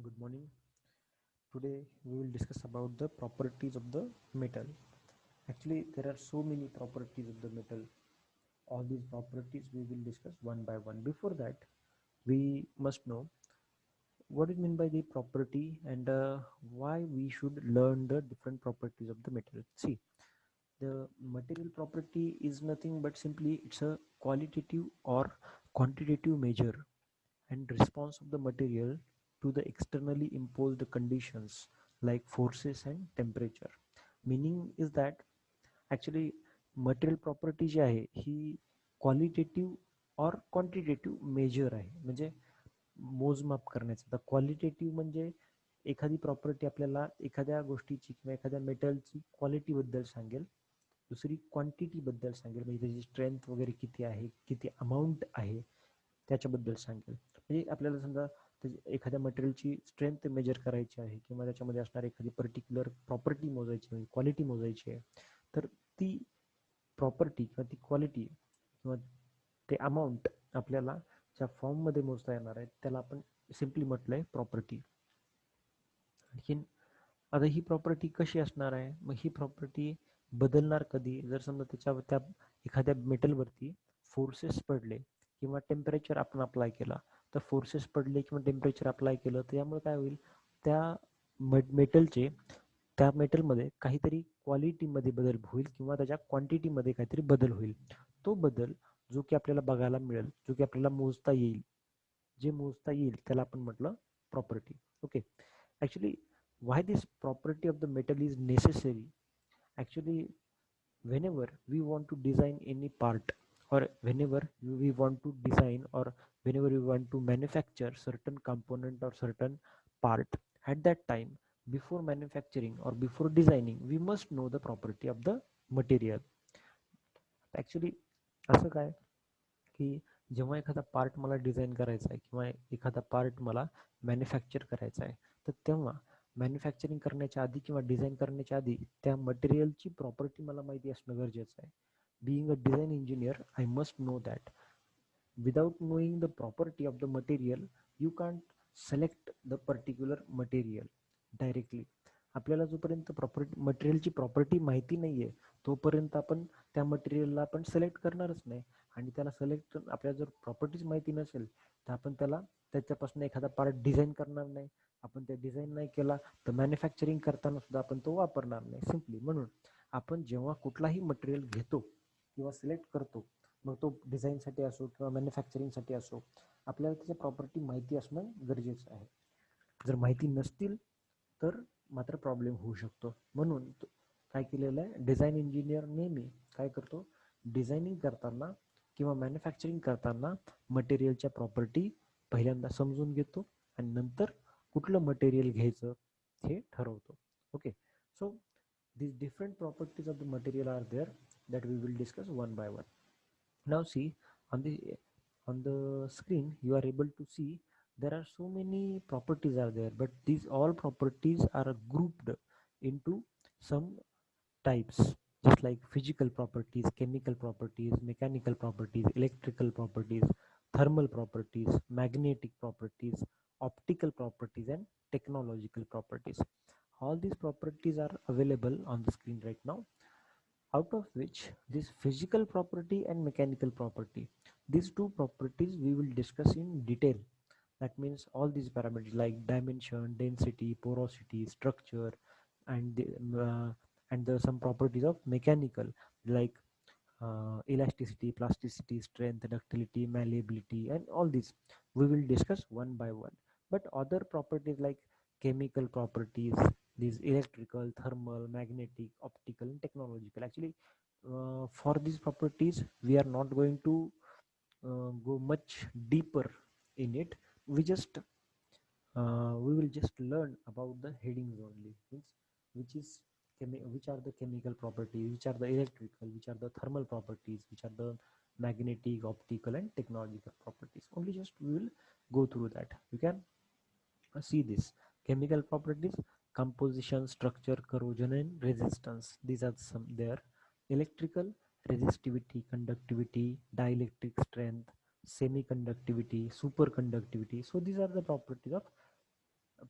Good morning. Today we will discuss about the properties of the metal. Actually, there are so many properties of the metal. All these properties we will discuss one by one. Before that, we must know what is meant by the property and why we should learn the different properties of the metal. See, the material property is nothing but simply it's a qualitative or quantitative measure and response of the material to the externally imposed conditions like forces and temperature. Meaning is that actually material property जी आहे ही qualitative और quantitative major आहे, म्हणजे मोजमाप करण्याचं. तर qualitative म्हणजे एखादी property आपल्याला एखाद्या गोष्टीची किंवा एखाद्या मेटलची क्वालिटी बद्दल सांगेल. दुसरी क्वांटिटी बद्दल सांगेल, म्हणजे त्याची स्ट्रेंथ वगैरे किती आहे, किती अमाऊंट आहे त्याच्याबद्दल सांगेल. म्हणजे आपल्याला समजा एखाद्या मटेरियलची स्ट्रेंथ मेजर करायची आहे किंवा त्याच्यामध्ये असणारी एखादी पर्टिक्युलर प्रॉपर्टी मोजायची आहे, क्वालिटी मोजायची आहे, तर ती प्रॉपर्टी किंवा ती क्वालिटी किंवा ते अमाऊंट आपल्याला ज्या फॉर्ममध्ये मोजता येणार आहे त्याला आपण सिम्पली म्हटलंय प्रॉपर्टी. आणखीन आता ही प्रॉपर्टी कशी असणार आहे, मग ही प्रॉपर्टी बदलणार कधी, जर समजा त्या एखाद्या मेटलवरती फोर्सेस पडले किंवा टेम्परेचर आपण अप्लाय केला, तर फोर्सेस पडले किंवा टेम्परेचर अप्लाय केलं तर यामुळे काय होईल, त्या मेटलचे त्या मेटलमध्ये काहीतरी क्वालिटीमध्ये बदल होईल किंवा त्याच्या क्वांटिटीमध्ये काहीतरी बदल होईल. तो बदल जो की आपल्याला बघायला मिळेल, जो की आपल्याला मोजता येईल, जे मोजता येईल त्याला आपण म्हटलं property. Okay. Actually why this property of the metal is necessary? Actually, whenever we want to design any part, or whenever we want to design, or whenever we want to manufacture certain component or certain part, at that time, before manufacturing or before designing, we must know the property of the material. Actually असं काय की जेव्हा एखादा part मला design करायचा आहे किंवा एखादा पार्ट मला मॅन्युफॅक्चर करायचा आहे, तर तेव्हा मॅन्युफॅक्चरिंग करण्याच्या आधी किंवा डिझाईन करण्याच्या आधी त्या मटेरियलची प्रॉपर्टी मला माहिती असणं गरजेचं आहे. Being a design engineer, I must know that. Without knowing the property of the material, you can't select the particular material directly. आपल्याला जोपर्यंत मटेरियलची प्रॉपर्टी माहिती नाहीये तोपर्यंत आपण त्या मटेरियलला आपण सिलेक्ट करणारच नाही. आणि त्याला सिलेक्ट आपल्याला जर प्रॉपर्टीज माहिती नसेल तर आपण त्याच्यापासून एखादा पार्ट डिझाईन करणार नाही. आपण ते डिझाईन नाही केला तर मॅन्युफॅक्चरिंग करताना सुद्धा आपण तो वापरणार नाही सिम्पली. म्हणून आपण जेव्हा कुठलाही मटेरियल घेतो किंवा सिलेक्ट करतो, मग तो डिझाईनसाठी असो किंवा मॅन्युफॅक्चरिंगसाठी असो, आपल्याला त्याच्या प्रॉपर्टी माहिती असणं गरजेचं आहे. जर माहिती नसतील तर मात्र प्रॉब्लेम होऊ शकतो. म्हणून काय केलेलं आहे, डिझाईन इंजिनियर नेहमी काय करतो, डिझायनिंग करताना किंवा मॅन्युफॅक्चरिंग करताना मटेरियलच्या प्रॉपर्टी पहिल्यांदा समजून घेतो आणि नंतर कुठलं मटेरियल घ्यायचं हे ठरवतो. Okay. So these different properties of the material are there that we will discuss one by one. Now see, on the screen you are able to see there are so many properties are there, but these all properties are grouped into some types, just like physical properties, chemical properties, mechanical properties, electrical properties, thermal properties, magnetic properties, optical properties, and technological properties. All these properties are available on the screen right now, out of which this physical property and mechanical property, these two properties we will discuss in detail. That means all these parameters like dimension, density, porosity, structure, and the some properties of mechanical like elasticity, plasticity, strength, ductility, malleability, and all these we will discuss one by one. But other properties like chemical properties, these electrical, thermal, magnetic, optical, and technological, actually for these properties we are not going to go much deeper in it. We will just learn about the headings only, means which is which are the chemical properties, which are the electrical, which are the thermal properties, which are the magnetic, optical, and technological properties. Only just we will go through that. You can see this chemical properties: composition, structure, corrosion, and resistance. These are some there. Electrical: resistivity, conductivity, dielectric strength, semiconductivity, superconductivity. So these are the properties of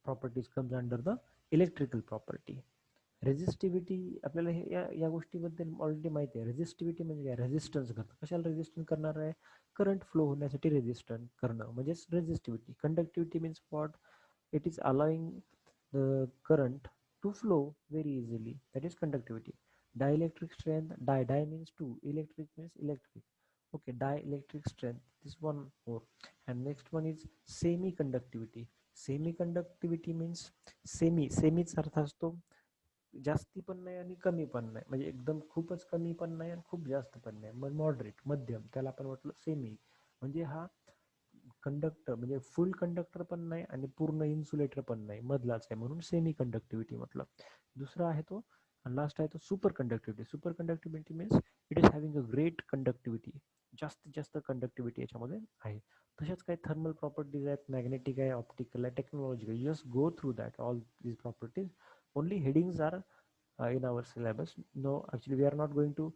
properties comes under the electrical property. Resistivity आपल्याला हे या गोष्टीबद्दल already माहिती आहे. Resistivity म्हणजे काय? Resistance करणं. कशाला रेझिस्टन्स करणार आहे? करंट फ्लो होण्यासाठी रेझिस्टन्स करणं म्हणजेच resistivity. Conductivity means what? It is allowing the current to flow very easily, that is conductivity. Dielectric strength, die means two, electric means electric. Okay, dielectric strength, this one more. And next one is semi-conductivity. Semi-conductivity means सेमीचा अर्थ असतो जास्ती पण नाही आणि कमी पण नाही, म्हणजे एकदम खूपच कमी पण नाही आणि खूप जास्त पण नाही, मग मॉडरेट, मध्यम, त्याला आपण म्हटलं सेमी. म्हणजे हा कंडक्टर म्हणजे फुल कंडक्टर पण नाही आणि पूर्ण इन्सुलेटर पण नाही, मधलाच आहे, म्हणून सेमी कंडक्टिव्हिटी म्हटलं. दुसरा आहे तो लास्ट आहे तो superconductivity. Superconductivity means it is having a great conductivity, जास्तीत जास्त कंडक्टिव्हिटी याच्यामध्ये आहे. तसेच काही थर्मल प्रॉपर्टीज आहेत, मॅग्नेटिक आहे, ऑप्टिकल आहे, technological. Just go through that all these properties. Only headings are in our syllabus. No, actually we are not going to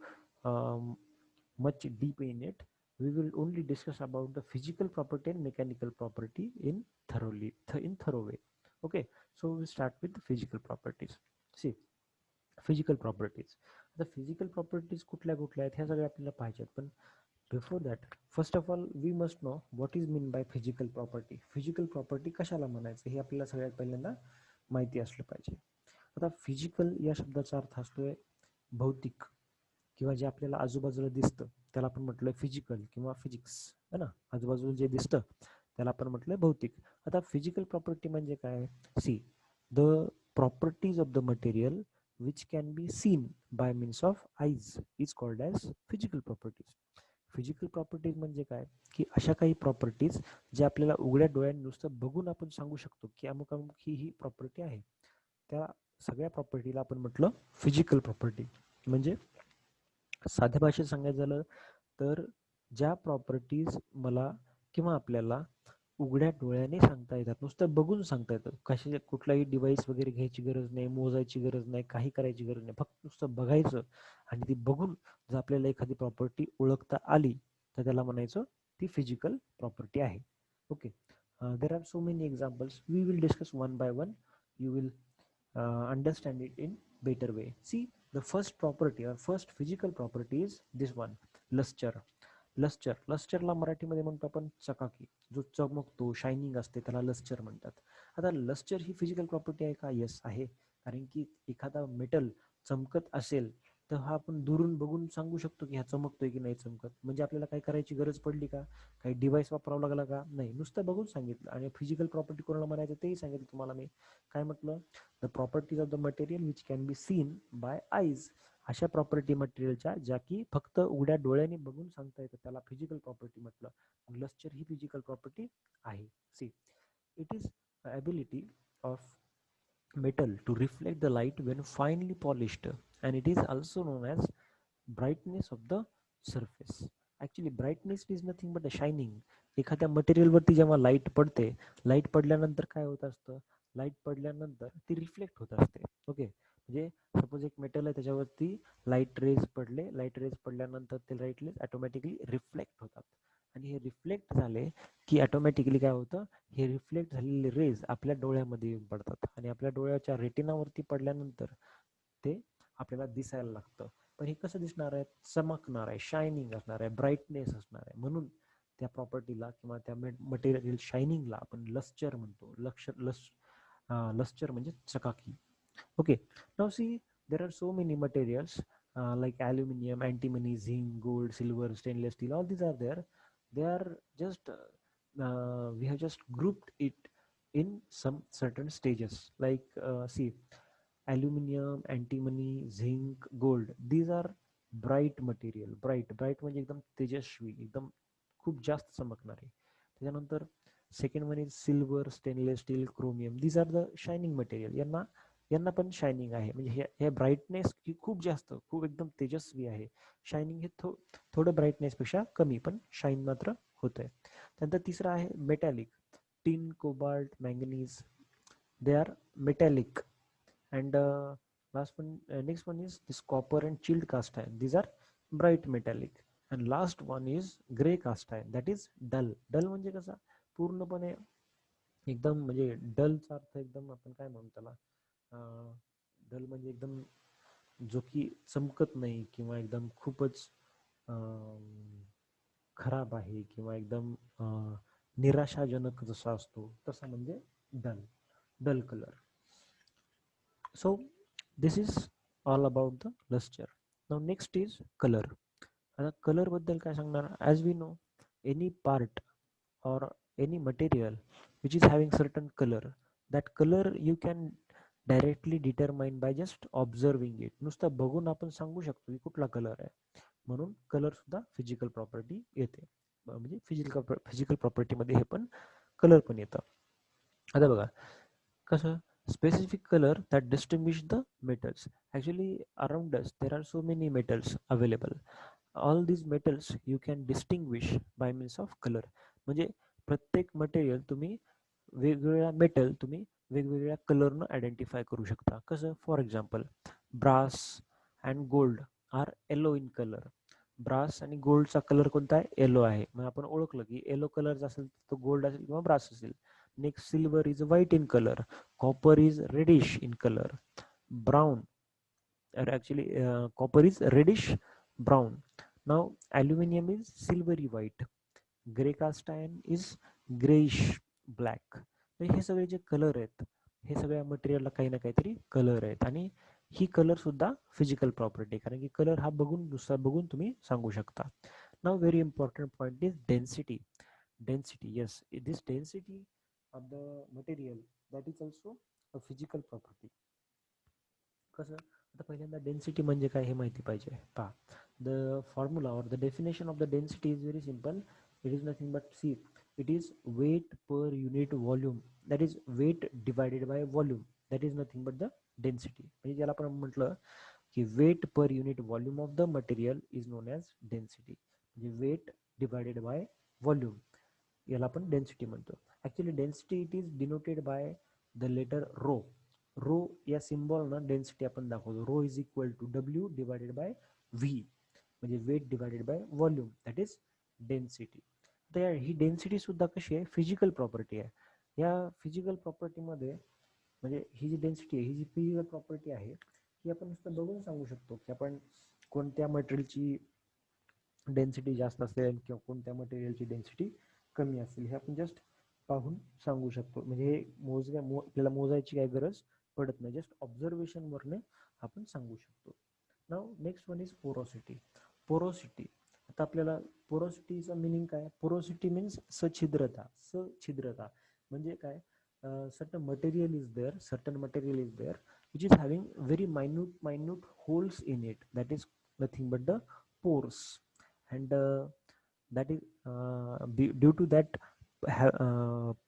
much deep in it. We will only discuss about the physical property and mechanical property in thorough way. Okay, so we start with the physical properties. See, physical properties. The physical properties कुठल्या कुठल्या आहेत ह्या सगळ्या आपल्याला पाहिजेत. पण before that first of all we must know what is mean by physical property. Physical property कशाला म्हणायचं हे आपल्याला सगळ्यात पहिल्यांदा माहिती असलं पाहिजे. आता फिजिकल या शब्दाचा अर्थ असतोय भौतिक, किंवा जे आपल्याला आजूबाजूला दिसतं त्याला आपण म्हटलं फिजिकल किंवा फिजिक्स, है ना. आजूबाजूला जे दिसतं त्याला आपण म्हटलं भौतिक. आता फिजिकल प्रॉपर्टी म्हणजे काय? See, the properties of the material which can be seen by means of eyes is called as physical properties. Physical properties म्हणजे काय? की अशा काही प्रॉपर्टीज जे आपल्याला उघड्या डोळ्यांनी नुसतं बघून आपण सांगू शकतो की अमुक अमुक ही प्रॉपर्टी आहे, त्या सगळ्या प्रॉपर्टीला आपण म्हटलं फिजिकल प्रॉपर्टी. म्हणजे साध्या भाषेत सांगायचं झालं तर ज्या प्रॉपर्टीज मला किंवा आपल्याला उघड्या डोळ्याने सांगता येतात, नुसतं बघून सांगता येतात. कशा कुठलाही डिव्हाइस वगैरे घ्यायची गरज नाही, मोजायची गरज नाही, काही करायची गरज नाही, फक्त नुसतं बघायचं आणि ती बघून जर आपल्याला एखादी प्रॉपर्टी ओळखता आली तर त्याला म्हणायचं ती फिजिकल प्रॉपर्टी आहे. Okay, there are so many examples, we will discuss one by one. You will understand it in better way. See, the first property or first physical property is this one, luster. लस्चरला मराठीमध्ये म्हणतो आपण चकाकी, जो चमकतो, shining असते, त्याला lustre म्हणतात. आता lustre ही फिजिकल प्रॉपर्टी आहे का? येस आहे. कारण की एखादा मेटल चमकत असेल तर हा आपण दुरून बघून सांगू शकतो की हा चमकतोय की नाही चमकत. म्हणजे आपल्याला काय करायची गरज पडली का? काही डिव्हाइस वापरावं लागला का? नाही, नुसतं बघून सांगितलं. आणि फिजिकल प्रॉपर्टी कोणाला म्हणायचं तेही सांगितलं तुम्हाला मी. काय म्हटलं? The properties of the material which can be seen by eyes. अशा प्रॉपर्टी मटेरियलच्या ज्या की फक्त उघड्या डोळ्याने बघून सांगता येतं त्याला फिजिकल प्रॉपर्टी म्हटलं. लस्चर ही फिजिकल प्रॉपर्टी आहे. See, it is ability of metal to reflect the light when finely polished, and it is also known as brightness of the surface. Actually brightness is nothing but a shining. एखाद्या मटेरियलवरती जेव्हा light पडते, light पडल्यानंतर काय होत असतं? Light पडल्यानंतर ती reflect होत असते. ओके, म्हणजे सपोज एक मेटल आहे त्याच्यावरती लाईट रेज पडले, लाईट रेज पडल्यानंतर ते लाईट रेज ऑटोमॅटिकली रिफ्लेक्ट होतात. आणि हे रिफ्लेक्ट झाले की ऑटोमॅटिकली काय होतं? हे रिफ्लेक्ट झालेले रेज आपल्या डोळ्यामध्ये येऊन पडतात आणि आपल्या डोळ्याच्या रेटिनावरती पडल्यानंतर ते आपल्याला दिसायला लागतं. पण हे कसं दिसणार आहे? चमकणार आहे, शायनिंग असणार आहे, ब्राईटनेस असणार आहे. म्हणून त्या प्रॉपर्टीला किंवा त्या मटेरियल शायनिंगला आपण लस्चर म्हणतो. लस्चर म्हणजे चकाकी. Okay, now see, there are so many materials like aluminum, antimony, zinc, gold, silver, stainless steel, all these are there. They are just we have just grouped it in some certain stages, like see, aluminum, antimony, zinc, gold, these are bright material. Bright म्हणजे एकदम तेजस्वी, एकदम खूप जास्त चमकणारे. त्याच्यानंतर second one is silver, stainless steel, chromium, these are the shining material. यांना पण shining आहे, म्हणजे हे ब्राईटनेस ही खूप जास्त, खूप एकदम तेजस्वी आहे. शायनिंग हे थोडं ब्राईटनेसपेक्षा कमी, पण शाईन मात्र होत आहे. त्यानंतर तिसरं आहे metallic. Tin, cobalt, manganese, they are metallic. And last one, next one is this copper and chilled cast iron, these are bright metallic. And last one is grey cast iron, that is dull. Dull म्हणजे कसा? पूर्णपणे एकदम म्हणजे डलचा अर्थ एकदम आपण काय म्हणू त्याला, डल म्हणजे एकदम जो की चमकत नाही किंवा एकदम खूपच खराब आहे किंवा एकदम निराशाजनक जसा असतो तसा म्हणजे dull, dull colour. So this is all about the luster. Now next is color. आता कलर बद्दल काय सांगणार, as we know any part or any material which is having certain color, that color you can directly determine by just observing it. नुसतं बघून आपण सांगू शकतो की कुठला कलर आहे. म्हणून कलर सुद्धा फिजिकल प्रॉपर्टी येते, म्हणजे फिजिकल प्रॉपर्टीमध्ये हे पण कलर पण येतं. आता बघा कसं, specific color that distinguish the metals. Actually around us there are so many metals available. All these metals you can distinguish by means of color. म्हणजे प्रत्येक मटेरियल तुम्ही वेगवेगळ्या मेटल तुम्ही वेगवेगळ्या कलरनं आयडेंटिफाय करू शकता. कसं, for example brass and gold are yellow in colour. Brass आणि गोल्डचा कलर कोणता आहे, येलो आहे. मग आपण ओळखलं की येलो कलर असेल तो गोल्ड असेल किंवा ब्रास असेल. Next silver is white in colour, copper is reddish in colour, brown or actually copper is reddish brown. Now aluminum is silvery white, grey cast iron is greyish black. म्हणजे हे सगळे जे colour आहेत, हे सगळ्या मटेरियलला काही ना काहीतरी कलर आहेत, आणि ही कलर सुद्धा फिजिकल प्रॉपर्टी, कारण की कलर हा बघून दुसरा बघून तुम्ही सांगू शकता. Now very important point is density. Density, yes, this density of the material that is also a physical property. कसं, आता पहिल्यांदा डेन्सिटी म्हणजे काय हे माहिती पाहिजे. पहा, the formula or the definition of the density is very simple. It is nothing but see, it is weight per unit volume, that is weight divided by volume, that is nothing but the density. म्हणजे ज्याला आपण म्हटलं की weight per unit volume of the material is known as density. म्हणजे weight divided by volume याला आपण density म्हणतो. Actually density it is denoted by the letter rho. Rho या सिम्बॉलनं डेन्सिटी आपण दाखवतो. Rho is equal to W divided by V, म्हणजे weight divided by volume, that is density. तर ही डेन्सिटी सुद्धा कशी आहे, फिजिकल प्रॉपर्टी आहे. या फिजिकल प्रॉपर्टीमध्ये म्हणजे ही जी डेन्सिटी आहे, ही जी फिजिकल प्रॉपर्टी आहे, ही आपण नुसतं बघून सांगू शकतो की आपण कोणत्या मटेरियलची डेन्सिटी जास्त असेल किंवा कोणत्या मटेरियलची डेन्सिटी कमी असेल, हे आपण जस्ट पाहून सांगू शकतो. म्हणजे हे आपल्याला मोजायची काही गरज पडत नाही, जस्ट ऑब्झर्वेशनवरने आपण सांगू शकतो. Now next one is porosity. Porosity, आता आपल्याला पोरोसिटीचा मिनिंग काय, पोरोसिटी मीन्स सछिद्रता. सछिद्रता म्हणजे काय, certain material is there, certain material is there which is having very minute holes in it, that is nothing but the pores. And that is due to that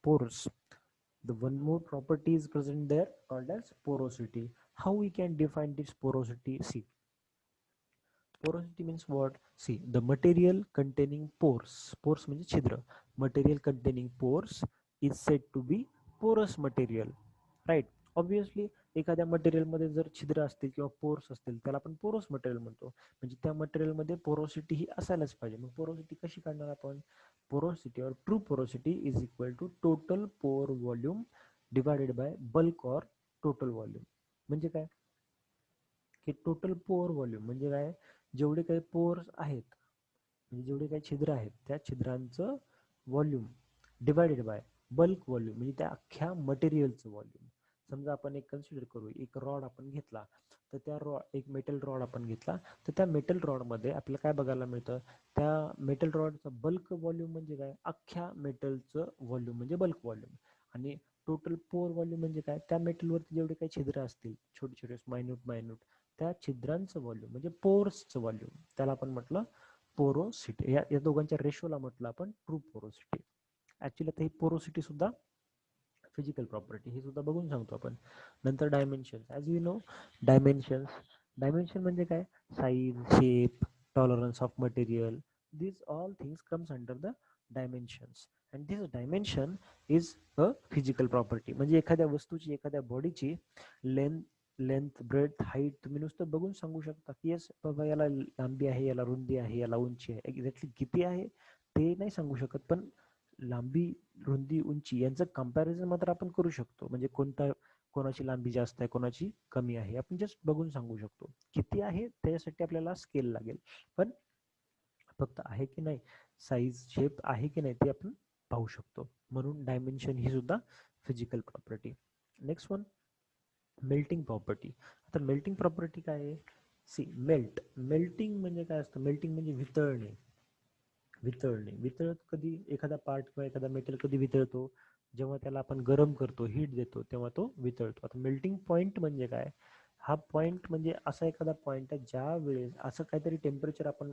pores, the one more property is present there called as porosity. How we can define this porosity? See, porosity means what? See, the material containing pores. Pores means chidra. Material containing pores is said to be porous material, right? Obviously एखाद्या मटेरियलमध्ये जर छिद्र असतील किंवा pores असतील त्याला आपण पोरस मटेरियल म्हणतो. म्हणजे त्या मटेरियलमध्ये पोरोसिटी ही असायलाच पाहिजे. मग पोरोसिटी कशी काढणार आपण? Porosity or true porosity is equal to total pore volume divided by bulk or total volume. म्हणजे काय की टोटल पोअर व्हॉल्यूम म्हणजे काय, जेवढे काही पोअर्स आहेत म्हणजे जेवढे काही छिद्र आहेत त्या छिद्रांचं volume divided by bulk volume, म्हणजे त्या अख्ख्या मटेरियलचं व्हॉल्यूम. समजा आपण एक कन्सिडर करू, एक रॉड आपण घेतला, तर त्या एक मेटल रॉड आपण घेतला, तर त्या मेटल रॉडमध्ये आपल्याला काय बघायला मिळतं, त्या मेटल रॉडचं बल्क व्हॉल्यूम म्हणजे काय, अख्ख्या मेटलचं व्हॉल्यूम म्हणजे बल्क व्हॉल्यूम. आणि टोटल पोअर व्हॉल्यूम म्हणजे काय, त्या मेटलवरती जेवढे काही छिद्र असतील छोटे छोटे मायन्यूट त्या छिद्रांचं व्हॉल्यूम म्हणजे पोर्सचं व्हॉल्यूम, त्याला आपण म्हटलं पोरोसिटी. या दोघांच्या रेशोला म्हटलं आपण ट्रू पोरोसिटी. ऍक्च्युली आता ही पोरोसिटी सुद्धा फिजिकल प्रॉपर्टी, हे सुद्धा बघून सांगतो आपण. नंतर dimension, as you know dimensions. Dimension म्हणजे काय, size, shape, tolerance of material, these all things comes under the dimensions, and this dimension is a physical property. म्हणजे एखाद्या वस्तूची, एखाद्या बॉडीची लेंथ ब्रेथ हाईट तुम्ही नुसतं बघून सांगू शकता की येस बाबा याला लांबी आहे, याला रुंदी आहे, याला उंची आहे. एक्झॅक्टली किती आहे ते नाही सांगू शकत, पण लांबी, रुंदी, उंची यांचं कंपॅरिझन मात्र आपण करू शकतो. म्हणजे कोणाची लांबी जास्त आहे, कोणाची कमी आहे, आपण जस्ट बघून सांगू शकतो. किती आहे त्याच्यासाठी आपल्याला स्केल लागेल, पण फक्त आहे की नाही, साईज शेप आहे की नाही ते आपण पाहू शकतो. म्हणून डायमेन्शन ही सुद्धा physical property. Next one, melting property. आता मेल्टिंग प्रॉपर्टी काय आहे? सी, मेल्टिंग म्हणजे काय असतं? मेल्टिंग म्हणजे वितळणे. वितळत कधी एखादा पार्ट किंवा एखादा मेटल कधी वितळतो? जेव्हा त्याला आपण गरम करतो, हीट देतो, तेव्हा तो वितळतो. आता मेल्टिंग पॉईंट म्हणजे काय? हा पॉईंट म्हणजे असा एखादा पॉईंट आहे ज्या वेळेस असं काहीतरी टेम्परेचर आपण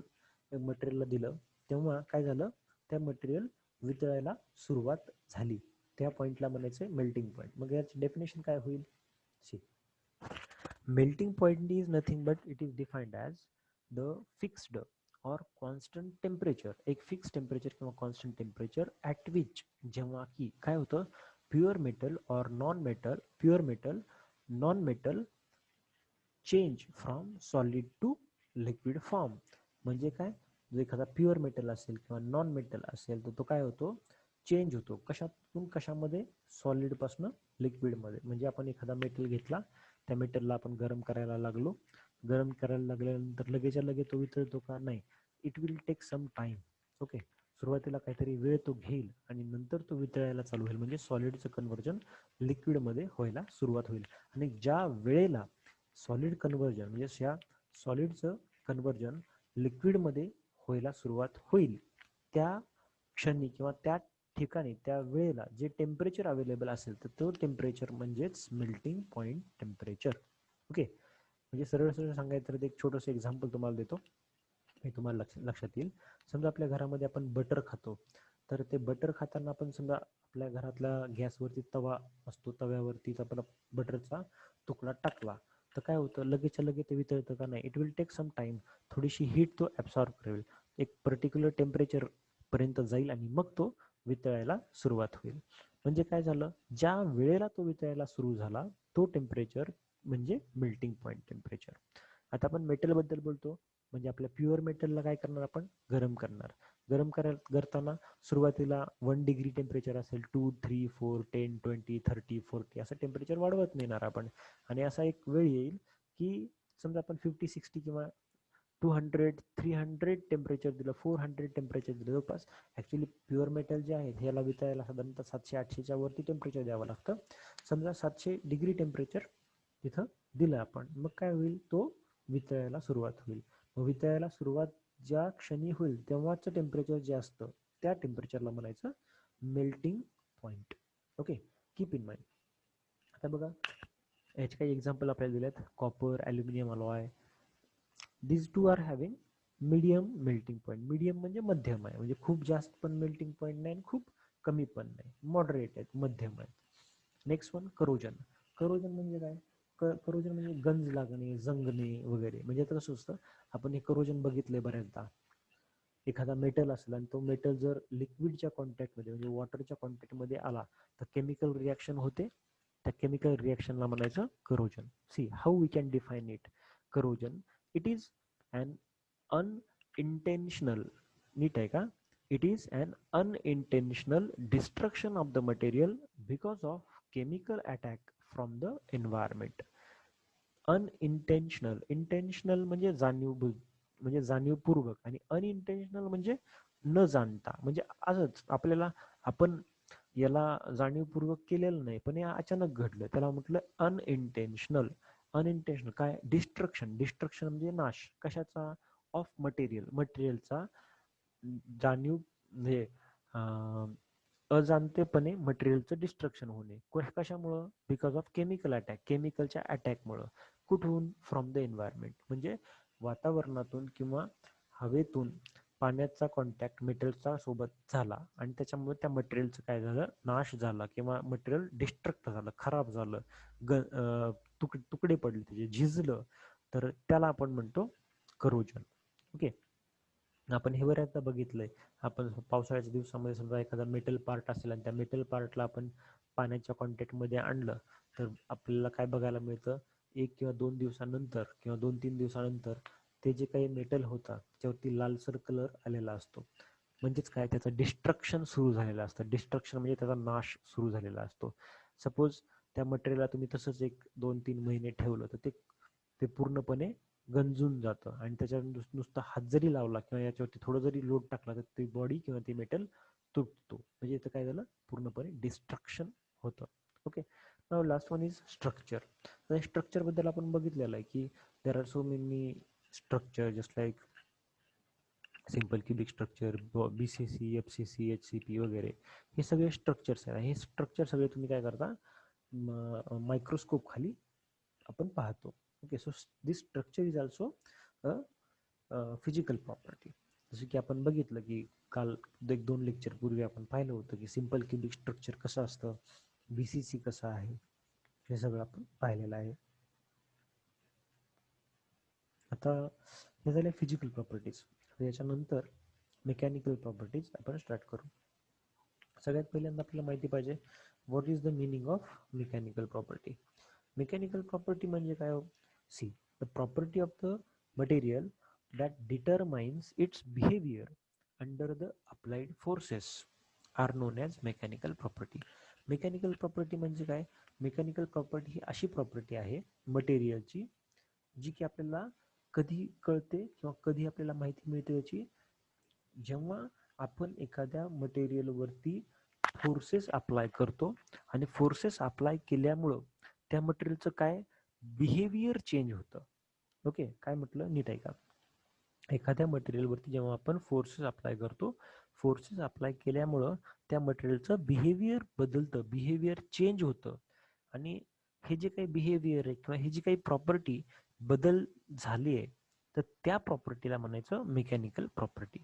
मटेरियलला दिलं, तेव्हा काय झालं, त्या मटेरियल वितळायला सुरुवात झाली. त्या पॉईंटला म्हणायचं मेल्टिंग पॉईंट. मग याची डेफिनेशन काय होईल? See, melting point is nothing but it is defined as the fixed or constant temperature, एक फिक्स टेम्परेचर किंवा कॉन्स्टंट टेम्परेचर ॲट विच, जेव्हा की काय होतं, pure metal or non metal change from solid to liquid form. म्हणजे काय, जो एखादा प्युअर मेटल असेल किंवा नॉन मेटल असेल तर तो काय होतो, चेंज होतो. कशातून कशामध्ये? सॉलिडपासून लिक्विडमध्ये. म्हणजे आपण एखादा मेटल घेतला, त्या मेटलला आपण गरम करायला लागलो, गरम करायला लागल्यानंतर लगेचच्या लगेच तो वितळतो का? नाही, it will take some time. Okay, सुरुवातीला काहीतरी वेळ तो घेईल आणि नंतर तो वितळायला चालू होईल. म्हणजे सॉलिडचं कन्व्हर्जन लिक्विडमध्ये व्हायला सुरुवात होईल. आणि ज्या वेळेला सॉलिड कन्व्हर्जन म्हणजे या सॉलिडचं कन्व्हर्जन लिक्विडमध्ये व्हायला सुरुवात होईल, त्या क्षणी किंवा त्या ठिकाणी त्या वेळेला जे टेम्परेचर अवेलेबल असेल तर तो टेम्परेचर म्हणजेच मेल्टिंग पॉईंट टेम्परेचर. ओके, म्हणजे सरळ सरळ सांगायचं तर एक छोटंसं एक्झाम्पल तुम्हाला देतो, हे तुम्हाला लक्षात येईल. समजा आपल्या घरामध्ये आपण बटर खातो, तर ते बटर खाताना आपण समजा आपल्या घरातल्या गॅसवरती तवा असतो, तव्यावरतीच आपला बटरचा तुकडा टाकला तर काय होतं, लगेचच्या लगेच ते वितळतं का? नाही, it will take some time. थोडीशी हीट तो ॲब्सॉर्ब करेल, एक पर्टिक्युलर टेम्परेचर पर्यंत जाईल आणि मग तो वितळायला सुरुवात होईल. म्हणजे काय झालं, ज्या वेळेला तो वितळायला सुरू झाला तो टेम्परेचर म्हणजे मेल्टिंग पॉईंट टेम्परेचर. आता आपण मेटलबद्दल बोलतो, म्हणजे आपल्या प्युअर मेटलला काय करणार, आपण गरम करणार. गरम करताना सुरुवातीला 1 डिग्री टेम्परेचर असेल, 2, 3, 4, 10, 20, 30, 40 असं टेम्परेचर वाढवत नेणार आपण. आणि असा एक वेळ येईल की समजा आपण 50, 60 किंवा 200, 300 टेम्परेचर दिलं, 400 टेम्परेचर दिलं, जवळपास ॲक्च्युली प्युअर मेटल जे आहे ह्याला वितळायला साधारणतः 700-800च्या वरती टेम्परेचर द्यावं लागतं. समजा 700 डिग्री टेम्परेचर तिथं दिलं आपण, मग काय होईल, तो वितळायला सुरुवात होईल. मग वितळायला सुरुवात ज्या क्षणी होईल तेव्हाच टेम्परेचर जे असतं त्या टेम्परेचरला म्हणायचं melting point. Okay, keep in mind. आता बघा, याचे काही एक्झाम्पल आपल्याला दिलेत, copper, aluminium alloy. these two are having medium melting point. Medium म्हणजे मध्यम आहे, म्हणजे खूप जास्त पण मेल्टिंग पॉईंट नाही, खूप कमी पण नाही, मॉडरेट आहेत, मध्यम आहेत. Next one, corrosion. करोजन म्हणजे काय? करोजन म्हणजे गंज लागणे, जंगणे वगैरे. म्हणजे आता कसं असतं, आपण हे करोजन बघितले बऱ्याचदा. एखादा मेटल असेल आणि तो मेटल जर लिक्विडच्या कॉन्टॅक्टमध्ये म्हणजे वॉटरच्या कॉन्टॅक्टमध्ये आला तर केमिकल रिॲक्शन होते, त्या केमिकल रिॲक्शनला म्हणायचं corrosion. See how we can define it. Corrosion, it is un unintentional, नीट आहे का? It is un unintentional destruction of the material because of chemical attack from the environment. Unintentional, intentional म्हणजे म्हणजे जाणीवपूर्वक, आणि अनइंटेन्शनल म्हणजे न जाणता. म्हणजे असंच आपल्याला, आपण याला जाणीवपूर्वक केलेलं नाही पण हे अचानक घडलं, त्याला म्हटलं अनइंटेन्शनल. अनइंटेन्शनल काय? डिस्ट्रक्शन. डिस्ट्रक्शन म्हणजे नाश. कशाचा? ऑफ मटेरियल, मटेरियलचा जाणीव म्हणजे अजाणतेपणे मटेरियलचं डिस्ट्रक्शन होणे. कशामुळं? बिकॉज ऑफ केमिकल अटॅक, केमिकलच्या अटॅकमुळं. कुठून? फ्रॉम द एन्व्हायरमेंट, म्हणजे वातावरणातून किंवा हवेतून पाण्याचा कॉन्टॅक्ट मेटेरियलचा सोबत झाला आणि त्याच्यामुळे त्या मटेरियलचं काय झालं, नाश झाला किंवा मटेरियल डिस्ट्रक्ट झालं, खराब झालं, तुकडे पडले, त्याचे झिजलं, तर त्याला आपण म्हणतो करोजन. ओके, आपण हे बऱ्याचदा बघितलंय. आपण पावसाळ्याच्या दिवसामध्ये समजा एखादा मेटल पार्ट असेल आणि त्या मेटल पार्टला आपण पाण्याच्या कॉन्टॅक्टमध्ये आणलं तर आपल्याला काय बघायला मिळतं, 1 किंवा 2 दिवसानंतर किंवा 2-3 दिवसानंतर ते जे काही मेटल होता त्याच्यावरती लालसर कलर आलेला असतो. म्हणजेच काय, त्याचं डिस्ट्रक्शन सुरू झालेलं असतं. डिस्ट्रक्शन म्हणजे त्याचा नाश सुरू झालेला असतो. सपोज त्या मटेरियलला तुम्ही तसंच 1-2-3 महिने ठेवलं तर ते ते पूर्णपणे गंजून जातं आणि त्याच्यावर नुसता हात जरी लावला किंवा याच्यावरती थोडं जरी लोड टाकला तर ती बॉडी किंवा ती मेटल तुटतो. म्हणजे इथं काय झालं, पूर्णपणे डिस्ट्रक्शन होतं. Okay, now last one is structure. तर स्ट्रक्चरबद्दल आपण बघितलेलं आहे की देर are so many structure just like simple cubic structure, BCC, FCC, HCP वगैरे. हे सगळे स्ट्रक्चर्स आहेत. हे स्ट्रक्चर सगळे तुम्ही काय करता, मायक्रोस्कोप खाली आपण पाहतो. Okay, so this structure is also physical property. जसं की आपण बघितलं की काल 1-2 लेक्चर पूर्वी आपण पाहिलं होतं की सिंपल क्युबिक स्ट्रक्चर कसं असतं, BCC कसं आहे, हे सगळं आपण पाहिलेलं आहे. आता हे झाले फिजिकल प्रॉपर्टीज. याच्यानंतर मेकॅनिकल प्रॉपर्टीज आपण स्टार्ट करू. सगळ्यात पहिल्यांदा आपल्याला माहिती पाहिजे what is the meaning of mechanical property. Mechanical property म्हणजे काय? See, the property of the material that determines its behaviour under the applied forces are known as mechanical property. Mechanical property म्हणजे काय? मेकॅनिकल प्रॉपर्टी ही अशी property आहे मटेरियलची जी की आपल्याला कधी कळते किंवा कधी आपल्याला माहिती मिळते त्याची, जेव्हा आपण एखाद्या मटेरियलवरती फोर्सेस अप्लाय करतो आणि फोर्सेस अप्लाय केल्यामुळं त्या मटेरियलचं काय बिहेवियर चेंज होतं. ओके, काय म्हटलं नीट ऐका. एखाद्या मटेरियलवरती जेव्हा आपण फोर्सेस अप्लाय करतो, फोर्सेस अप्लाय केल्यामुळं त्या मटेरियलचं बिहेवियर बदलतं, बिहेवियर चेंज होतं. आणि हे जे काही बिहेवियर आहे किंवा ही जी काही प्रॉपर्टी बदल झाली आहे तर त्या प्रॉपर्टीला म्हणायचं मेकॅनिकल प्रॉपर्टी.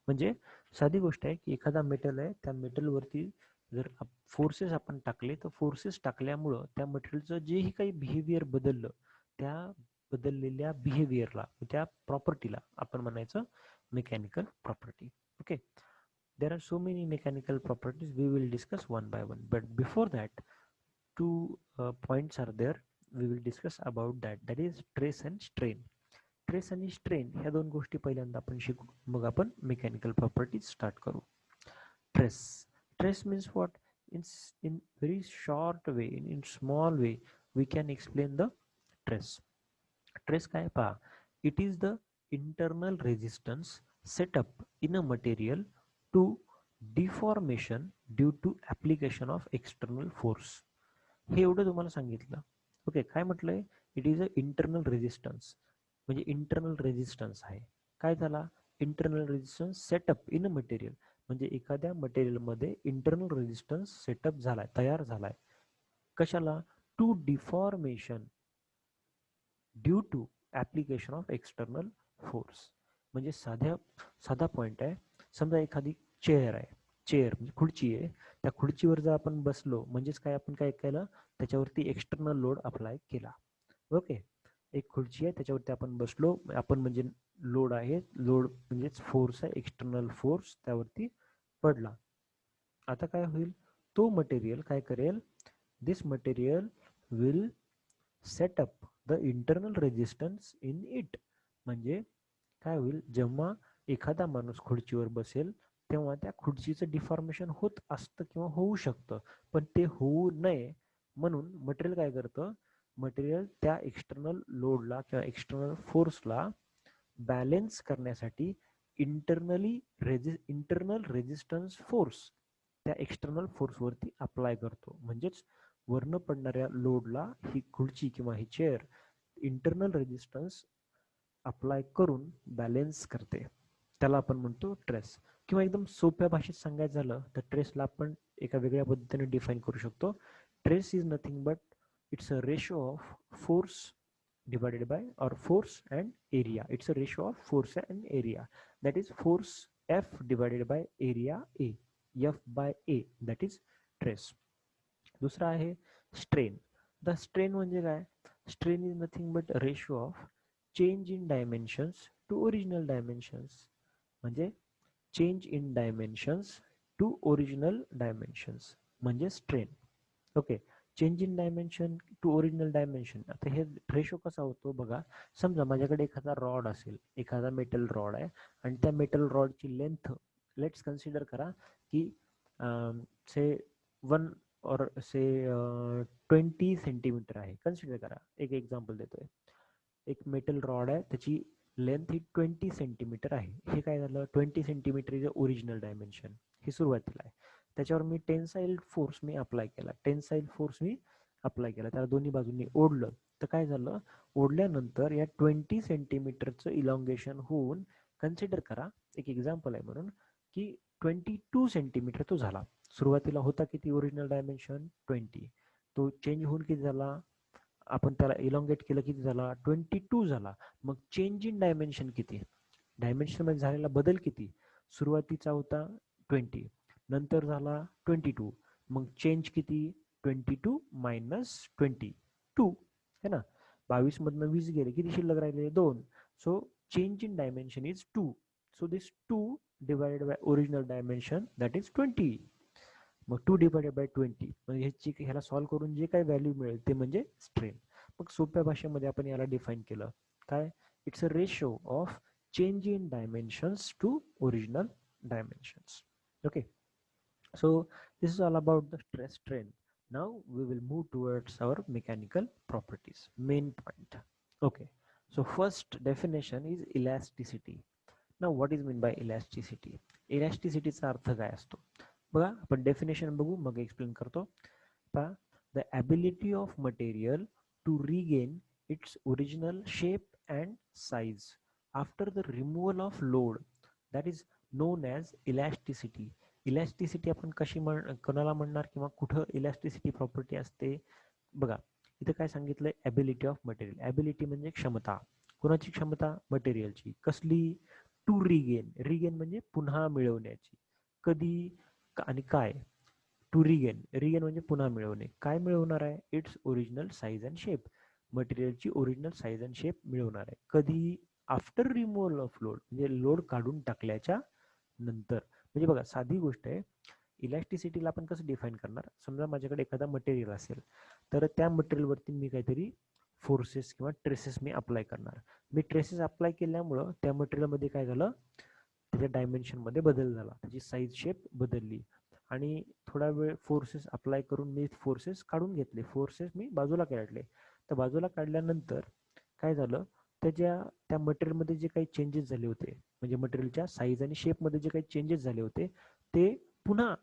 म्हणजे साधी गोष्ट आहे की एखादा मेटल आहे, त्या मेटलवरती जर फोर्सेस आपण टाकले तर फोर्सेस टाकल्यामुळं त्या मटेरियलचं जेही काही बिहेवियर बदललं, त्या बदललेल्या बिहेवियरला, त्या प्रॉपर्टीला आपण म्हणायचं mechanical property. Okay, there are so many mechanical properties, we will discuss one by one, but before that two points are there, we will discuss about that is stress and strain. Trace आणि strain ह्या दोन गोष्टी पहिल्यांदा आपण शिकू, मग आपण mechanical properties start करू. Trace, trace means what? in very short way, in small way we can explain the trace. Trace काय पहा, it is the internal resistance set up in a material to deformation due to application of external force. हे एवढं तुम्हाला सांगितलं. Okay, काय म्हटलंय? It is a internal resistance, म्हणजे internal resistance आहे. काय झाला? Internal resistance setup in a material, म्हणजे एखाद्या मटेरियलमध्ये इंटरनल रेजिस्टन्स सेटअप झालाय, तयार झालाय. कशाला? To deformation due to application of external force. म्हणजे साधा पॉईंट आहे. समजा एखादी चेअर आहे, चेअर म्हणजे खुर्ची आहे, त्या खुर्चीवर जर आपण बसलो म्हणजेच काय, आपण काय केलं, त्याच्यावरती एक्सटर्नल लोड अप्लाय केला. ओके, एक खुर्ची आहे त्याच्यावरती आपण बसलो, आपण म्हणजे लोड आहे, लोड म्हणजेच फोर्स आहे, एक्सटर्नल फोर्स त्यावरती पडला. आता काय होईल? तो मटेरियल काय करेल? This material will set up the internal resistance in it. म्हणजे काय होईल? जेव्हा एखादा माणूस खुर्चीवर बसेल तेव्हा त्या खुर्चीचं डिफॉर्मेशन होत असतं किंवा होऊ शकतं, पण ते होऊ नये म्हणून मटेरियल काय करतं? मटेरियल त्या एक्सटर्नल लोडला किंवा एक्सटर्नल फोर्सला बॅलेन्स करण्यासाठी इंटरनल रेजिस्टन्स फोर्स त्या एक्सटर्नल फोर्सवरती अप्लाय करतो. म्हणजेच वरनं पडणाऱ्या लोडला ही खुर्ची किंवा ही चेअर इंटरनल रेजिस्टन्स अप्लाय करून बॅलेन्स करते. त्याला आपण म्हणतो ट्रेस. किंवा एकदम सोप्या भाषेत सांगायचं झालं तर ट्रेसला आपण एका वेगळ्या पद्धतीने डिफाईन करू शकतो. Trace is nothing but it's a ratio of force divided by, or force and area. It's a ratio of force and area. That is force F divided by area A. F by A, that is stress. दुसरा आहे strain. The strain म्हणजे काय? Strain is nothing but a ratio of change in dimensions to original dimensions. म्हणजे change in dimensions to original dimensions म्हणजे strain. Okay, change in dimension to original dimension. आता हे ratio कसा होतो बघा. समजा माझ्याकडे एखादा रॉड असेल, एखादा मेटल रॉड आहे आणि त्या मेटल रॉडची लेंथ लेट्स कन्सिडर करा की से 1 और से 20 सेंटीमीटर आहे. कन्सिडर करा, एक एक्झाम्पल देतोय. एक मेटल रॉड आहे, त्याची लेंथ ही 20 सेंटीमीटर आहे. हे काय झालं, 20 सेंटीमीटर इज ओरिजिनल डायमेन्शन, हे सुरुवातीला आहे. त्याच्यावर मी टेन्साईल फोर्स मी अप्लाय केला, त्याला दोन्ही बाजूंनी ओढलं. तर काय झालं, ओढल्यानंतर या 20 सेंटीमीटरचं इलॉंगेशन होऊन, कन्सिडर करा एक एक्झाम्पल आहे म्हणून, की 22 सेंटीमीटर तो झाला. सुरुवातीला होता किती ओरिजिनल डायमेन्शन 20, तो चेंज होऊन किती झाला, आपण त्याला इलॉंगेट केलं किती झाला 22 झाला. मग चेंज इन डायमेन्शन किती, डायमेन्शन मध्ये झालेला बदल किती, सुरुवातीचा होता 20, नंतर झाला 22, मग चेंज किती 22 मायनस 22 है ना. 22 मधनं 20 गेले, किती शिल्लक राहिले 2. So change in dimension is 2. So this 2 divided by original dimension that is 20. मग 2 डिवाइडेड बाय 20 म्हणजे ह्याला सॉल्व्ह करून जे काही व्हॅल्यू मिळेल ते म्हणजे स्ट्रेन. मग सोप्या भाषेमध्ये आपण याला डिफाईन केलं काय, it's a ratio of change in dimensions to original dimensions. Okay, so this is all about the stress strain. Now we will move towards our mechanical properties, main point. Okay, so first definition is elasticity. Now what is mean by elasticity? Elasticity चा अर्थ काय असतो बघा, आपण definition बघू मग explain करतो. पहा, the ability of material to regain its original shape and size after the removal of load, that is known as elasticity. Elasticity आपण कशी कोणाला म्हणणार किंवा कुठं इलॅस्टिसिटी प्रॉपर्टी असते बघा. इथं काय सांगितलंय, ॲबिलिटी ऑफ मटेरियल. ॲबिलिटी म्हणजे क्षमता, कोणाची क्षमता, मटेरियलची. कसली, टू रिगेन, रिगेन म्हणजे पुन्हा मिळवण्याची. कधी आणि काय, टू रिगेन, रिगेन म्हणजे पुन्हा मिळवणे. काय मिळवणार आहे, its original size and shape, मटेरियलची ओरिजिनल साईज अँड शेप मिळवणार आहे. कधी, आफ्टर रिमूव्हल ऑफ लोड, म्हणजे लोड काढून टाकल्याच्या नंतर. म्हणजे बघा साधी गोष्ट आहे, इलॅस्टिसिटीला आपण कसं डिफाईन करणार, समजा माझ्याकडे एखादा मटेरियल असेल, तर त्या मटेरियलवरती मी काहीतरी फोर्सेस किंवा ट्रेसेस मी अप्लाय करणार. मी ट्रेसेस अप्लाय केल्यामुळं त्या मटेरियलमध्ये काय झालं, त्याच्या डायमेन्शनमध्ये बदल झाला, त्याची साईज शेप बदलली. आणि थोडा वेळ फोर्सेस अप्लाय करून मी फोर्सेस काढून घेतले, फोर्सेस मी बाजूला काढले. तर बाजूला काढल्यानंतर काय झालं, त्या मटेरियलमध्ये जे काही चेंजेस झाले होते, म्हणजे मटेरियलच्या साईज आणि शेपमध्ये जे काही चेंजेस झाले होते ते पुन्हा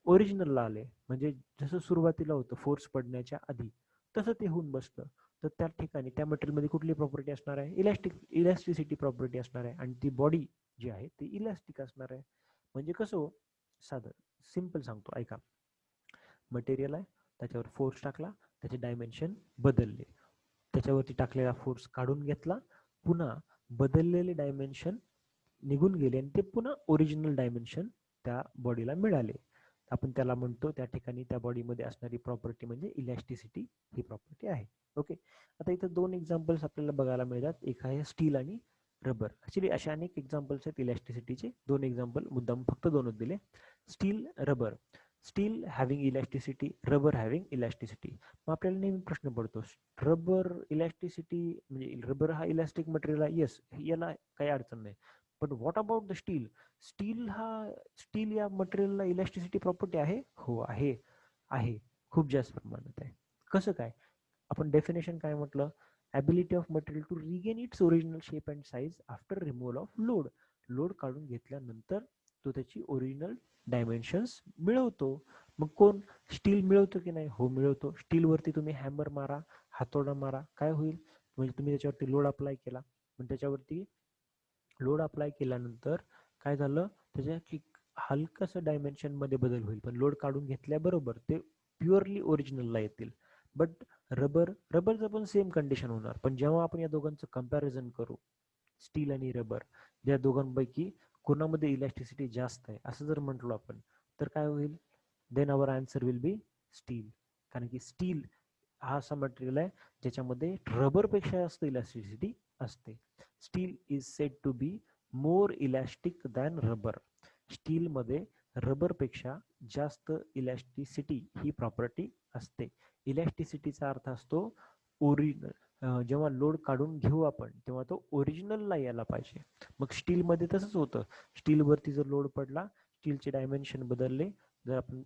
ओरिजिनलला आले. म्हणजे जसं सुरुवातीला होतं फोर्स पडण्याच्या आधी तसं ते होऊन बसलं. तर त्या ठिकाणी त्या मटेरियलमध्ये कुठली प्रॉपर्टी असणार आहे, इलॅस्टिसिटी प्रॉपर्टी असणार आहे. आणि ती बॉडी जी आहे ती इलॅस्टिक असणार आहे. म्हणजे कसं, साधं सिम्पल सांगतो ऐका. मटेरियल आहे, त्याच्यावर फोर्स टाकला, त्याचे डायमेन्शन बदलले, त्याच्यावरती टाकलेला फोर्स काढून घेतला, पुन्हा बदललेले डायमेन्शन निघून गेले आणि ते पुन्हा ओरिजिनल डायमेन्शन त्या बॉडीला मिळाले. आपण त्याला म्हणतो त्या ठिकाणी त्या बॉडीमध्ये असणारी प्रॉपर्टी म्हणजे इलॅस्टिसिटी ही प्रॉपर्टी आहे. ओके, आता इथं 2 एक्झाम्पल्स आपल्याला बघायला मिळतात, एक आहे स्टील आणि रबर. ऍक्च्युली अशा अनेक एक्झाम्पल्स आहेत इलॅस्टिसिटीचे, 2 एक्झाम्पल मुद्दाम फक्त 2च दिले. Steel, rubber. Steel having elasticity, rubber having elasticity. मग आपल्याला नेहमी प्रश्न पडतो, रबर इलॅस्टिसिटी म्हणजे रबर हा इलॅस्टिक मटेरियल आहे, येस, याला काही अडचण नाही. But what about the steel, steel या मटेरियलला इलॅस्टिसिटी प्रॉपर्टी आहे, हो आहे, आहे, खूप जास्त प्रमाणात आहे. कसं काय, आपण डेफिनेशन काय म्हटलं, ability of material to regain its original shape and size after removal of load. Load काढून घेतल्यानंतर तो त्याची ओरिजिनल डायमेन्शन्स मिळवतो. मग कोण, स्टील मिळवतो की नाही, हो मिळवतो. स्टीलवरती तुम्ही हॅमर मारा, हातोडा मारा, काय होईल, म्हणजे तुम्ही त्याच्यावरती लोड अप्लाय केला, पण त्याच्यावरती लोड अप्लाय केल्यानंतर काय झालं, त्याच्या हलकंसं डायमेन्शन मध्ये बदल होईल, पण लोड काढून घेतल्याबरोबर ते प्युअरली ओरिजिनलला येतील. बट रबरचं पण सेम कंडिशन होणार. पण जेव्हा आपण या दोघांचं कंपॅरिझन करू, स्टील आणि रबर, या दोघांपैकी कोणामध्ये इलॅस्टिसिटी जास्त आहे असं जर म्हटलो आपण, तर काय होईल, then our answer will be steel. कारण की स्टील हा असा मटेरियल आहे ज्याच्यामध्ये रबरपेक्षा जास्त इलॅस्टिसिटी असते. Steel is said to be more elastic than rubber. स्टीलमध्ये रबरपेक्षा जास्त इलॅस्टिसिटी ही प्रॉपर्टी असते. इलॅस्टिसिटीचा अर्थ असतो ओरिजिनल, जेव्हा लोड काढून घेऊ आपण तेव्हा तो ओरिजिनलला यायला पाहिजे. मग स्टीलमध्ये तसंच होतं. स्टीलवरती जर लोड पडला, स्टीलचे डायमेन्शन बदलले, जर आपण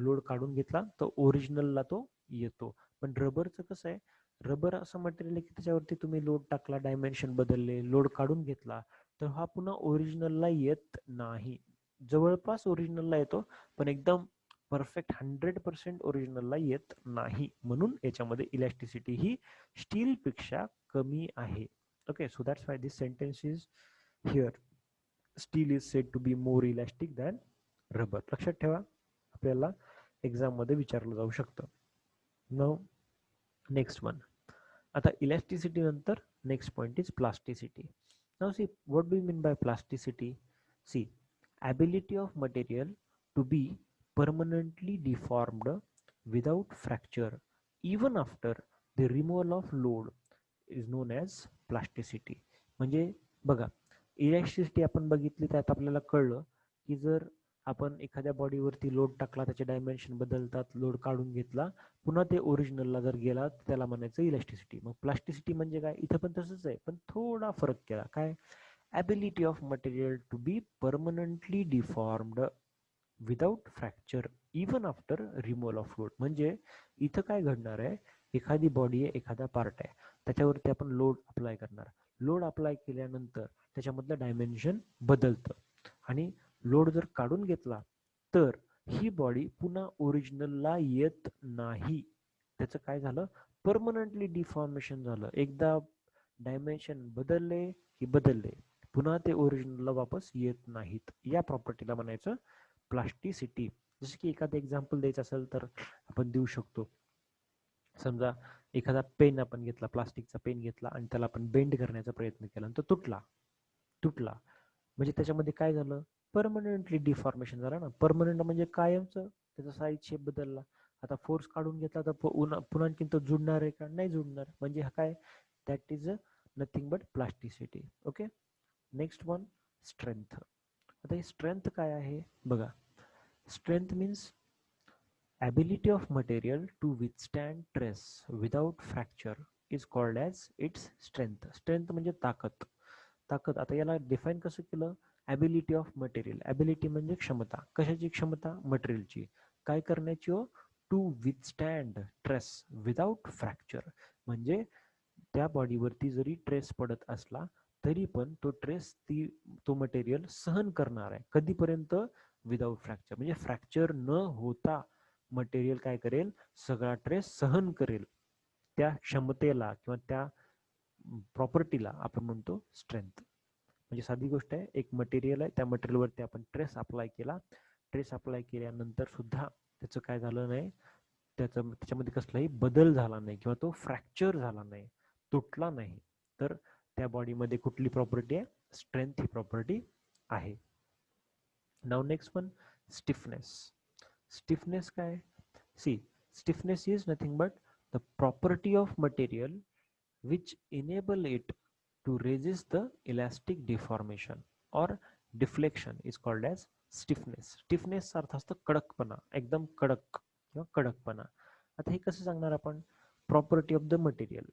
लोड काढून घेतला तर ओरिजिनलला तो येतो. पण रबरचं कसं आहे, रबर असं मटेरियल आहे की त्याच्यावरती तुम्ही लोड टाकला, डायमेन्शन बदलले, लोड काढून घेतला तर हा पुन्हा ओरिजिनलला येत नाही. जवळपास ओरिजिनलला येतो पण एकदम परफेक्ट 100% ओरिजिनलला येत नाही. म्हणून याच्यामध्ये इलॅस्टिसिटी ही स्टील पेक्षा कमी आहे. Okay, so that's why this sentence is here. Steel is said to be more elastic than rubber. लक्षात ठेवा, आपल्याला एक्झाम मध्ये विचारलं जाऊ शकतं. Now next one. आता इलॅस्टिसिटी नंतर next point is plasticity. Now see, what do you mean by plasticity? See, ability of material to be permanently deformed without fracture even after the removal of load is known as plasticity. म्हणजे बघा, elasticity आपण बघितली त्यात आपल्याला कळलं की जर आपण एखाद्या बॉडीवरती लोड टाकला, त्याचे डायमेन्शन बदलतात, लोड काढून घेतला, पुन्हा ते ओरिजिनलला जर गेला त्याला म्हणायचं इलॅस्टिसिटी. मग प्लास्टिसिटी म्हणजे काय? इथं पण तसंच आहे पण थोडा फरक केला. काय? ability of material to be permanently deformed without fracture even after removal of load. म्हणजे इथं काय घडणार आहे, एखादी बॉडी आहे, एखादा पार्ट आहे, त्याच्यावरती आपण लोड अप्लाय करणार. लोड अप्लाय केल्यानंतर त्याच्यामधलं डायमेन्शन बदलतं आणि लोड जर काढून घेतला तर ही बॉडी पुन्हा ओरिजिनलला येत नाही. त्याचं काय झालं? परमनंटली डिफॉर्मेशन झालं. एकदा डायमेन्शन बदलले की बदलले, पुन्हा ते ओरिजिनलला वापस येत नाहीत. या प्रॉपर्टीला म्हणायचं प्लास्टिसिटी. जसं की एखादं एक्झाम्पल द्यायचं असेल तर आपण देऊ शकतो. समजा एखादा पेन आपण घेतला, प्लास्टिकचा पेन घेतला आणि त्याला आपण बेंड करण्याचा प्रयत्न केला आणि तो तुटला. तुटला म्हणजे त्याच्यामध्ये काय झालं? परमनंटली डिफॉर्मेशन झालं ना. परमनंट म्हणजे कायमचं, त्याचा साईज शेप बदलला. आता फोर्स काढून घेतला तर पुन्हा आणखीन तो जुडणार आहे का? नाही जुडणार. म्हणजे हा काय? That is nothing but plasticity. Okay, next one, strength. आता ही स्ट्रेंथ काय आहे बघा. Strength means ability of material to withstand stress without fracture is called as its strength. Strength म्हणजे ताकद. ताकद. आता याला डिफाईन कसं केलं? Ability of material. ॲबिलिटी म्हणजे क्षमता. कशाची क्षमता? मटेरियलची. काय करण्याची? हो, to withstand trace without fracture. म्हणजे त्या बॉडीवरती जरी ट्रेस पडत असला तरी पण तो ट्रेस तो मटेरियल सहन करणार आहे. कधीपर्यंत? Without fracture. म्हणजे फ्रॅक्चर न होता मटेरियल काय करेल? सगळा ट्रेस सहन करेल. त्या क्षमतेला किंवा त्या प्रॉपर्टीला आपण म्हणतो स्ट्रेंथ. म्हणजे साधी गोष्ट आहे, एक मटेरियल आहे, त्या मटेरियलवरती आपण ट्रेस अप्लाय केला. ट्रेस अप्लाय केल्यानंतर सुद्धा त्याचं काय झालं नाही, त्याच्यामध्ये कसलाही बदल झाला नाही किंवा तो फ्रॅक्चर झाला नाही, तुटला नाही, तर त्या बॉडीमध्ये कुठली प्रॉपर्टी आहे? स्ट्रेंथ ही प्रॉपर्टी आहे. Now next one, stiffness. Stiffness काय? See, stiffness is nothing but the property of material which enable it to resist the elastic deformation or deflection is called as stiffness. stiffness अर्थ असतं कडकपणा, एकदम कडक किंवा कडकपणा. आता हे कसं सांगणार आपण? प्रॉपर्टी ऑफ द मटेरियल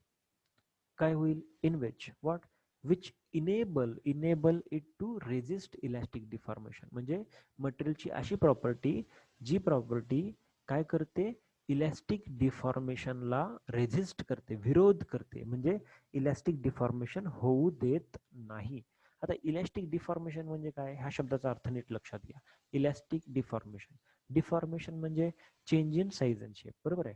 काय होईल? In which what? Which enable it to resist elastic deformation. म्हणजे मटेरियलची अशी प्रॉपर्टी, जी प्रॉपर्टी काय करते? इलॅस्टिक डिफॉर्मेशनला रेझिस्ट करते, विरोध करते. म्हणजे इलॅस्टिक डिफॉर्मेशन होऊ देत नाही. आता इलॅस्टिक डिफॉर्मेशन म्हणजे काय? ह्या शब्दाचा अर्थ नीट लक्षात घ्या. इलॅस्टिक डिफॉर्मेशन, डिफॉर्मेशन म्हणजे change in size and shape. बरोबर आहे.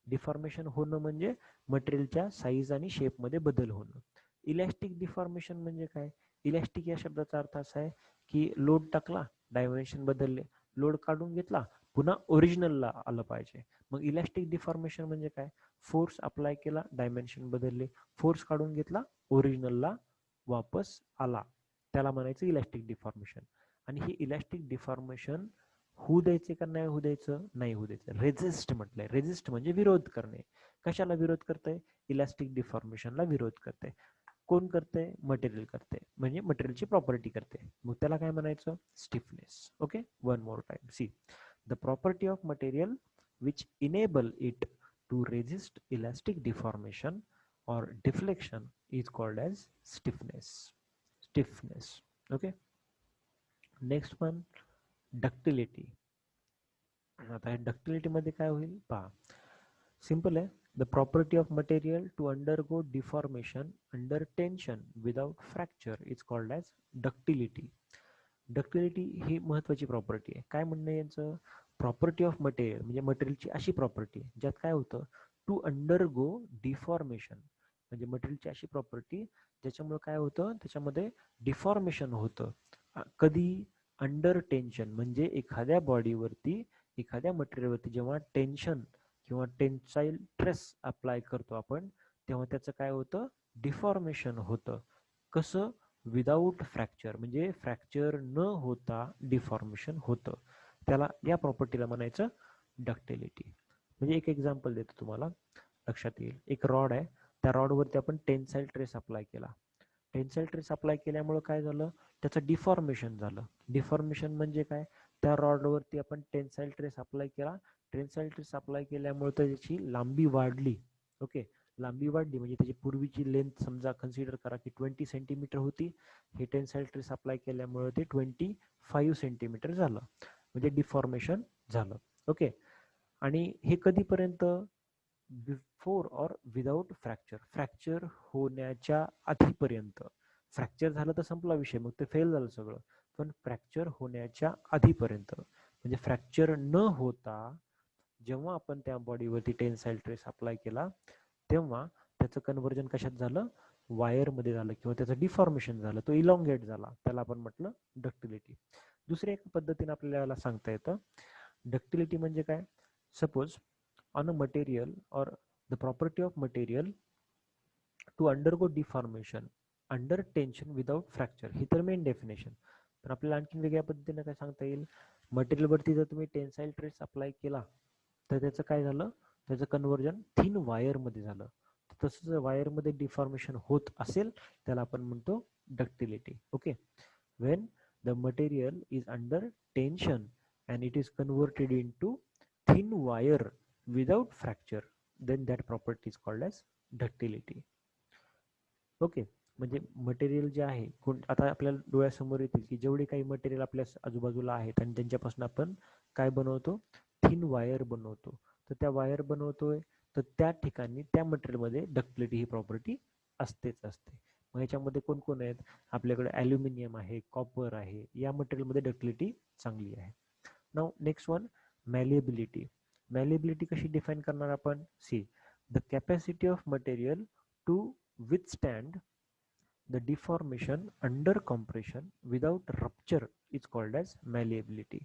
डिफॉर्मेशन होणं म्हणजे मटेरियलच्या साईज आणि शेपमध्ये बदल होणं. इलॅस्टिक डिफॉर्मेशन म्हणजे काय? इलॅस्टिक या शब्दाचा अर्थ असा आहे की लोड टाकला, डायमेन्शन बदलले, लोड काढून घेतला, पुन्हा ओरिजिनलला आलं पाहिजे. मग इलॅस्टिक डिफॉर्मेशन म्हणजे काय? फोर्स अप्लाय केला, डायमेन्शन बदलले, फोर्स काढून घेतला, ओरिजिनलला वापस आला, त्याला म्हणायचं इलॅस्टिक डिफॉर्मेशन. आणि हे इलॅस्टिक डिफॉर्मेशन होऊ द्यायचे का नाही होऊ द्यायचं? नाही होऊ द्यायचं. रेजिस्ट म्हटलंय. रेजिस्ट म्हणजे विरोध करणे. कशाला विरोध करते? इलॅस्टिक डिफॉर्मेशनला विरोध करते. कोण करते? मटेरियल करते. म्हणजे मटेरियलची प्रॉपर्टी करते. मग त्याला काय म्हणायचं? Stiffness. Okay, one more time. See, the property of material which enable it to resist elastic deformation or deflection is called as stiffness. Okay, next one, ductility. आता डक्टिलिटी मध्ये काय होईल पहा. सिंपल आहे. The property of material to undergo deformation under tension without fracture is called as ductility. Ductility ही महत्वाची प्रॉपर्टी आहे. काय म्हणणं यांचं, प्रॉपर्टी ऑफ मटेरियल म्हणजे मटेरियलची अशी प्रॉपर्टी ज्यात काय होतं, टू अंडरगो डिफॉर्मेशन म्हणजे मटेरियलची अशी प्रॉपर्टी ज्याच्यामुळे काय होतं, त्याच्यामध्ये डिफॉर्मेशन होतं. कधी, अंडर टेन्शन म्हणजे एखाद्या बॉडीवरती एखाद्या मटेरियलवरती जेव्हा टेन्शन किंवा टेन्साईल स्ट्रेस अप्लाय करतो आपण, तेव्हा त्याचं काय होतं, डिफॉर्मेशन होतं. कसं, विदाऊट फ्रॅक्चर म्हणजे फ्रॅक्चर न होता डिफॉर्मेशन होतं. त्याला, या प्रॉपर्टीला म्हणायचं डक्टिलिटी. म्हणजे एक एक्झाम्पल देतो तुम्हाला, लक्षात येईल. एक रॉड आहे, त्या रॉडवरती आपण टेन्साईल ट्रेस अप्लाय केला. टेन्साईल ट्रेस अप्लाय केल्यामुळे काय झालं, त्याचं डिफॉर्मेशन झालं. डिफॉर्मेशन म्हणजे काय, त्या रॉडवरती आपण टेन्साईल ट्रेस अप्लाय केला. टेन्साईल ट्रेस अप्लाय केल्यामुळे त्याची लांबी वाढली. ओके, लांबी वाढली म्हणजे त्याची पूर्वीची लेंथ समजा कन्सिडर करा की 20 सेंटीमीटर होती. हे टेन्साईल ट्रेस अप्लाय केल्यामुळे ते 25 सेंटीमीटर झालं, म्हणजे डिफॉर्मेशन झालं. ओके, आणि हे कधीपर्यंत, बिफोर और विदाउट फ्रॅक्चर, फ्रॅक्चर होण्याच्या आधीपर्यंत. फ्रॅक्चर झालं तर संपला विषय, मग ते फेल झालं सगळं. पण फ्रॅक्चर होण्याच्या आधीपर्यंत म्हणजे फ्रॅक्चर न होता जेव्हा आपण त्या बॉडीवरती टेन्साईल ट्रेस अप्लाय केला, तेव्हा त्याचं कन्व्हर्जन कशात झालं, वायरमध्ये झालं, किंवा त्याचं डिफॉर्मेशन झालं, तो इलॉंगेट झाला. त्याला आपण म्हटलं डक्टिलिटी. दुसऱ्या एक पद्धतीने आपल्याला सांगता येतं, डक्टिलिटी म्हणजे काय. सपोज ऑन अ मटेरियल और the property of material to undergo deformation under tension without fracture, ही तर मेन डेफिनेशन. पण आपल्याला आणखी वेगळ्या पद्धतीने काय सांगता येईल, मटेरियलवरती जर तुम्ही टेन्साईल ट्रेस अप्लाय केला तर त्याचं काय झालं, त्याचं कन्व्हर्जन थिन वायरमध्ये झालं. तसंच वायरमध्ये डिफॉर्मेशन होत असेल त्याला आपण म्हणतो ductility. Okay, when the material is under tension and it is converted into thin wire without fracture, then that property is called as ductility. Okay, म्हणजे मटेरियल जे आहे, आता आपल्याला डोळ्यासमोर येतील की जेवढे काही मटेरियल आपल्या आजूबाजूला आहेत आणि त्यांच्यापासून आपण काय बनवतो, थिन वायर बनवतो. तर त्या वायर बनवतोय, तर त्या ठिकाणी त्या मटेरियलमध्ये डक्टिलिटी ही प्रॉपर्टी असतेच असते. मग याच्यामध्ये कोण कोण आहेत, आपल्याकडे ॲल्युमिनियम आहे, कॉपर आहे, या मटेरियलमध्ये डक्टिलिटी चांगली आहे. Now next one, malleability. Malleability कशी डिफाईन करणार आपण, see, the capacity of material to withstand the deformation under compression without rupture is called as malleability.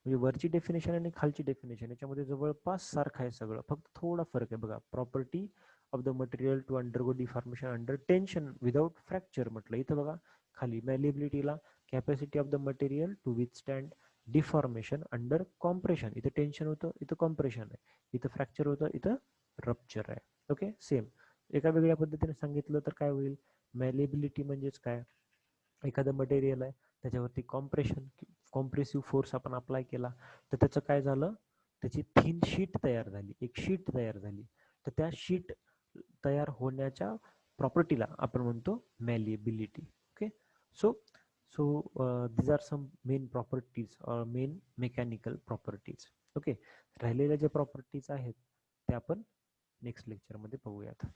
म्हणजे वरची डेफिनेशन आणि खालची डेफिनेशन याच्यामध्ये जवळपास सारखं आहे सगळं, फक्त थोडा फरक आहे बघा. Property of the material to undergo deformation under tension without fracture म्हटलं, इथं बघा खाली मॅलिएबिलिटीला capacity of the material to withstand deformation under compression, इथं टेन्शन होतं, इथं कॉम्प्रेशन आहे, इथं फ्रॅक्चर होतं, इथं रप्चर आहे. Okay, same. एका वेगळ्या पद्धतीने सांगितलं तर काय होईल, मॅलिएबिलिटी म्हणजेच काय, एखादं मटेरियल आहे त्याच्यावरती कॉम्प्रेसिव्ह फोर्स आपण अप्लाय केला, तर त्याचं काय झालं, त्याची थिन शीट तयार झाली, एक शीट तयार झाली. तर त्या शीट तयार होण्याच्या प्रॉपर्टीला आपण म्हणतो malleability. Okay, so so these are some main properties, main mechanical properties. Okay, राहिलेल्या ज्या प्रॉपर्टीज आहेत त्या आपण नेक्स्ट लेक्चरमध्ये बघूयात.